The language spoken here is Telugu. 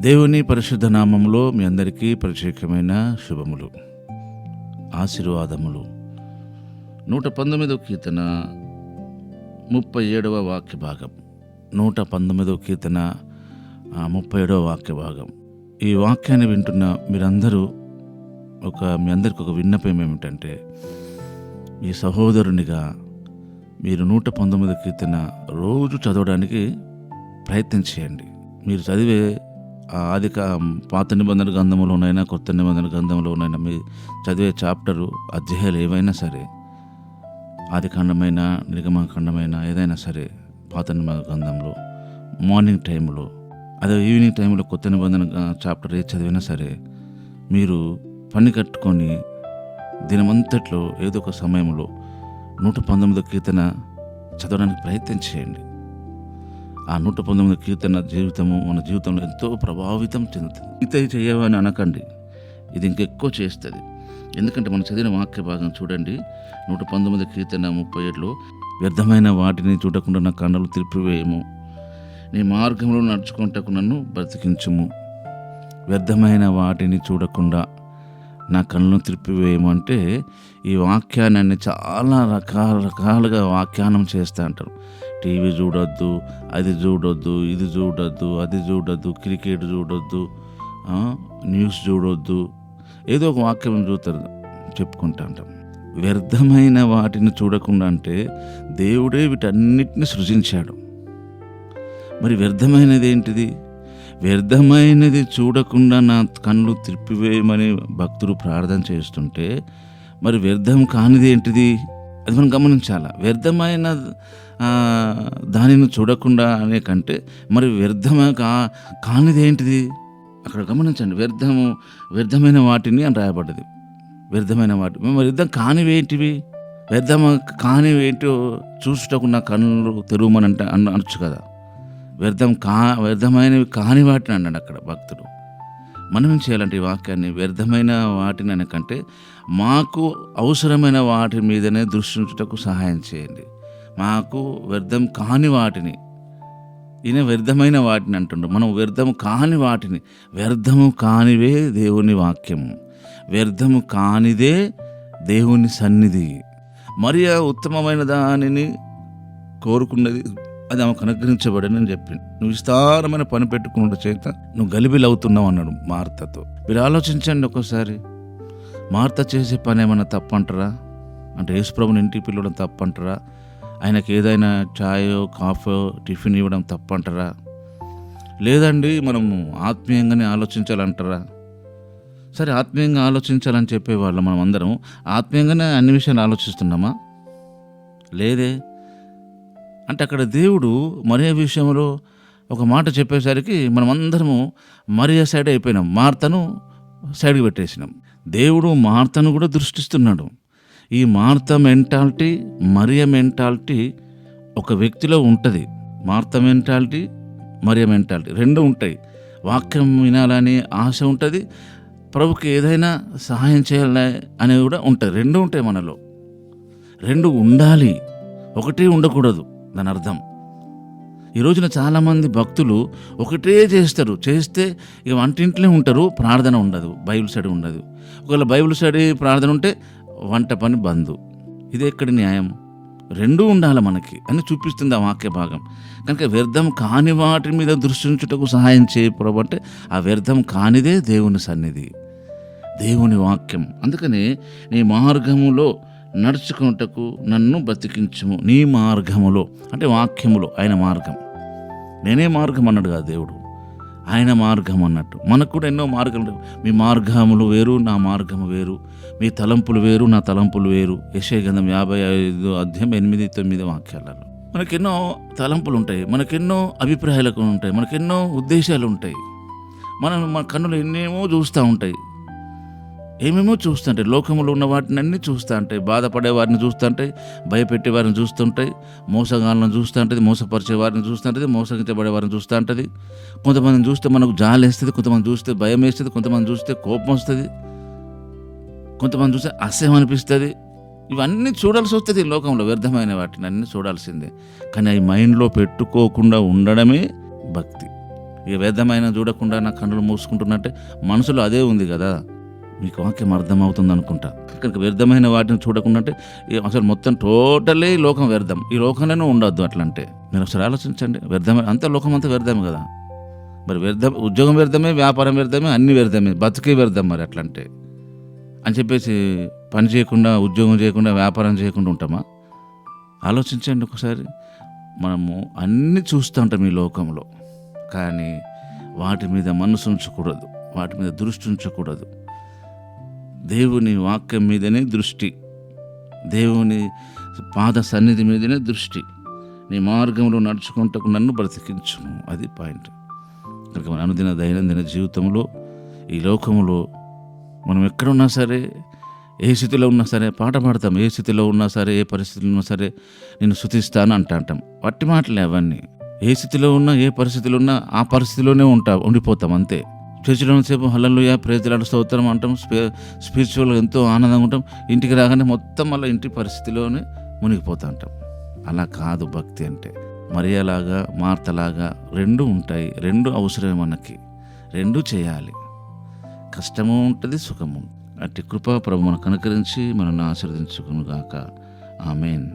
దేవుని పరిశుద్ధ నామములో మీ అందరికీ ప్రత్యేకమైన శుభములు, ఆశీర్వాదములు. 119వ కీర్తన 37వ వాక్య భాగం. 119వ కీర్తన 37వ వాక్య భాగం. ఈ వాక్యాన్ని వింటున్న మీరందరూ మీ అందరికి ఒక విన్నపం ఏమిటంటే, ఈ సహోదరునిగా మీరు 119వ కీర్తన రోజు చదవడానికి ప్రయత్నం చేయండి. మీరు చదివే పాత నిబంధన గ్రంథంలోనైనా కొత్త నిబంధన గ్రంథంలోనైనా మీరు చదివే చాప్టరు అధ్యాయాలు ఏవైనా సరే, ఆది ఖండమైన నిర్గమకాండమైన ఏదైనా సరే, పాత నిబంధన గ్రంథంలో మార్నింగ్ టైంలో అదే ఈవినింగ్ టైంలో కొత్త నిబంధన చాప్టర్ ఏది చదివినా సరే, మీరు పని కట్టుకొని దినమంతట్లో ఏదో ఒక సమయంలో 119వ కీర్తన చదవడానికి ప్రయత్నం చేయండి. ఆ 119వ కీర్తన మన జీవితంలో ఎంతో ప్రభావితం చెందుతుంది. ఇది చేయవని అనకండి, ఇది ఇంకెక్కువ చేస్తుంది. ఎందుకంటే మనం చదివిన వాక్య భాగం చూడండి. 119వ కీర్తన 37లో, వ్యర్థమైన వాటిని చూడకుండా నా కన్నులు త్రిప్పివేయము, నీ మార్గంలో నడుచుకుంటకు నన్ను బ్రతికించుము. వ్యర్థమైన వాటిని చూడకుండా నా కళ్ళను త్రిప్పివేయము అంటే, ఈ వాక్యాన్ని చాలా రకాలుగా వ్యాఖ్యానం చేస్తూ అంటారు. టీవీ చూడొద్దు, అది చూడొద్దు, ఇది చూడొద్దు, అది చూడొద్దు, క్రికెట్ చూడొద్దు, న్యూస్ చూడొద్దు, ఏదో ఒక వాక్యం చెప్పుకుంటా అంటాం. వ్యర్థమైన వాటిని చూడకుండా అంటే దేవుడే వీటన్నిటిని సృజించాడు. మరి వ్యర్థమైనది ఏంటిది? వ్యర్థమైనది చూడకుండా నా కళ్ళు త్రిప్పివేయమని భక్తులు ప్రార్థన చేస్తుంటే, మరి వ్యర్థం కానిది ఏంటిది? అది మనం గమనించాలి. వ్యర్థమైన దానిని చూడకుండా అనే కంటే మరి కానిది ఏంటిది అక్కడ గమనించండి. వ్యర్థమైన వాటిని అని రాయబడ్డది. వ్యర్థమైన వాటి మరి వ్యర్థం కానివేంటివి? కానివేంటో చూసుటకు నా కన్నులు తెరువమని అనొచ్చు కదా. వ్యర్థమైనవి కాని వాటిని అన్నాడు అక్కడ భక్తుడు. మనం ఏం చేయాలంటే ఈ వాక్యాన్ని వ్యర్థమైన వాటిని అనకంటే మాకు అవసరమైన వాటి మీదనే దృష్టి ఉంచుటకు సహాయం చేయండి. మాకు వ్యర్థం కాని వాటిని, ఈయన వ్యర్థమైన వాటిని అంటుండు, మనం వ్యర్థము కాని వాటిని. వ్యర్థము కానివే దేవుని వాక్యము, వ్యర్థము కానిదే దేవుని సన్నిధి. మరియా ఉత్తమమైన దానిని కోరుకున్నది, అది ఆమెకు అనుగ్రహించబడని చెప్పి, నువ్వు విస్తారమైన పని పెట్టుకున్న చేత నువ్వు గలిబిలవుతున్నావు అన్నాడు మార్తతో. మీరు ఆలోచించండి ఒకసారి, మార్త చేసే పని ఏమైనా తప్పంటారా? అంటే యేసుప్రభుని ఇంటికి పిలవడం తప్పంటారా? ఆయనకి ఏదైనా ఛాయో కాఫో టిఫిన్ ఇవ్వడం తప్పంటారా? లేదండి మనము ఆత్మీయంగానే ఆలోచించాలంటారా? సరే, ఆత్మీయంగా ఆలోచించాలని చెప్పేవాళ్ళం మనం అందరం ఆత్మీయంగానే అన్ని విషయాలు ఆలోచిస్తున్నామా? లేదే. అంటే అక్కడ దేవుడు మరియ విషయంలో ఒక మాట చెప్పేసరికి మనం అందరము మరియ సైడ్ అయిపోయినాం, మార్తను సైడ్కి పెట్టేసినాం. దేవుడు మార్తను కూడా దృష్టిస్తున్నాడు. ఈ మార్త మెంటాలిటీ, మరియ మెంటాలిటీ ఒక వ్యక్తిలో ఉంటుంది. మార్త మెంటాలిటీ, మరియ మెంటాలిటీ రెండు ఉంటాయి. వాక్యం వినాలని ఆశ ఉంటుంది, ప్రభుకి ఏదైనా సహాయం చేయాలి అనేది కూడా ఉంటుంది. రెండు ఉంటాయి మనలో, రెండు ఉండాలి, ఒకటే ఉండకూడదు. దాని అర్థం, ఈ రోజున చాలామంది భక్తులు ఒకటే చేస్తారు, చేస్తే ఇక వంటింట్లోనే ఉంటారు, ప్రార్థన ఉండదు, బైబిల్ స్టడీ ఉండదు. ఒకవేళ బైబిల్ స్టడీ ప్రార్థన ఉంటే వంట పని బంధు. ఇది ఎక్కడి న్యాయం? రెండూ ఉండాలి మనకి అని చూపిస్తుంది ఆ వాక్య భాగం. కనుక వ్యర్థం కాని వాటి మీద దృష్టి ఉంచుటకు సహాయం చేయకపోవడం అంటే, ఆ వ్యర్థం కానిదే దేవుని సన్నిధి, దేవుని వాక్యం. అందుకని నీ మార్గములో నడుచుకుంటకు నన్ను బ్రతికించుము. నీ మార్గములో అంటే వాక్యములో, ఆయన మార్గం. నేనే మార్గం అన్నాడు కదా దేవుడు, ఆయన మార్గం అన్నట్టు. మనకు కూడా ఎన్నో మార్గాలు. మీ మార్గములు వేరు, నా మార్గము వేరు. మీ తలంపులు వేరు, నా తలంపులు వేరు. యెషయా గ్రంథం 55 అధ్యాయం 8-9 వాక్యాలలో మనకెన్నో తలంపులు ఉంటాయి, మనకెన్నో అభిప్రాయాలు ఉంటాయి, మనకెన్నో ఉద్దేశాలు ఉంటాయి. మన కన్నులు ఎన్నేమో చూస్తూ ఉంటాయి, ఏమేమో చూస్తుంటాయి. లోకంలో ఉన్న వాటిని అన్నీ చూస్తూ ఉంటాయి. బాధపడే వారిని చూస్తుంటాయి, భయపెట్టే వారిని చూస్తుంటాయి, మోసగాళ్ళని చూస్తూ ఉంటుంది, మోసపరిచే వారిని చూస్తుంటుంది, మోసగించబడే వారిని చూస్తూ ఉంటుంది. కొంతమందిని చూస్తే మనకు జాలి వేస్తుంది, కొంతమంది చూస్తే భయం వేస్తుంది, కొంతమంది చూస్తే కోపం వస్తుంది, కొంతమంది చూస్తే అసహ్యం అనిపిస్తుంది. ఇవన్నీ చూడాల్సి వస్తుంది లోకంలో. వ్యర్థమైన వాటిని అన్నీ చూడాల్సిందే. కానీ అవి మైండ్లో పెట్టుకోకుండా ఉండడమే భక్తి. ఇక వ్యర్థమైన చూడకుండా నా కన్నులు మూసుకుంటున్నట్టే మనసులో అదే ఉంది కదా. మీకు వాక్యం అర్థమవుతుంది అనుకుంటా. కనుక వ్యర్థమైన వాటిని చూడకుండా అంటే అసలు మొత్తం టోటలీ లోకం వ్యర్థం. ఈ లోకంలోనే ఉండొద్దు అట్లంటే. మీరు ఒకసారి ఆలోచించండి. వ్యర్థమే అంతా, లోకం అంతా వ్యర్థమే కదా. మరి ఉద్యోగం వ్యర్థమే, వ్యాపారం వ్యర్థమే, అన్ని వ్యర్థమే, బతికే వ్యర్థం మరి అట్లంటే అని చెప్పేసి పని చేయకుండా, ఉద్యోగం చేయకుండా, వ్యాపారం చేయకుండా ఉంటామా? ఆలోచించండి ఒకసారి. మనము అన్నీ చూస్తూ ఉంటాం ఈ లోకంలో, కానీ వాటి మీద మనసు ఉంచకూడదు, వాటి మీద దృష్టి ఉంచకూడదు. దేవుని వాక్యం మీదనే దృష్టి, దేవుని పాద సన్నిధి మీదనే దృష్టి. నీ మార్గంలో నడుచుకుంటకు నన్ను బ్రతికించును, అది పాయింట్. కనుక మన అనుదిన దైనందిన జీవితంలో, ఈ లోకంలో మనం ఎక్కడున్నా సరే, ఏ స్థితిలో ఉన్నా సరే పాట పాడతాం. ఏ స్థితిలో ఉన్నా సరే, ఏ పరిస్థితిలో ఉన్నా సరే నేను స్తుతిస్తాను అంటాం. వట్టి మాటలే అవన్నీ. ఏ స్థితిలో ఉన్నా, ఏ పరిస్థితిలో ఉన్నా ఆ పరిస్థితిలోనే ఉండిపోతాం అంతే. చర్చిలో సేపు హల్లెలూయా, ప్రైజ్ ది లార్డ్, స్తోత్రం అంటాం. స్పిరిచువల్గా ఎంతో ఆనందంగా ఉంటాం. ఇంటికి రాగానే మొత్తం మళ్ళీ ఇంటి పరిస్థితిలోనే మునిగిపోతూ ఉంటాం. అలా కాదు భక్తి అంటే. మరియలాగా, మార్తలాగా రెండు ఉంటాయి. రెండు అవసరమే మనకి. రెండు చేయాలి. కష్టము ఉంటుంది, సుఖము. అట్టి కృప ప్రభు మనకు అనుకరించి మనల్ని ఆశీర్వదించుకును గాక. ఆమేన్.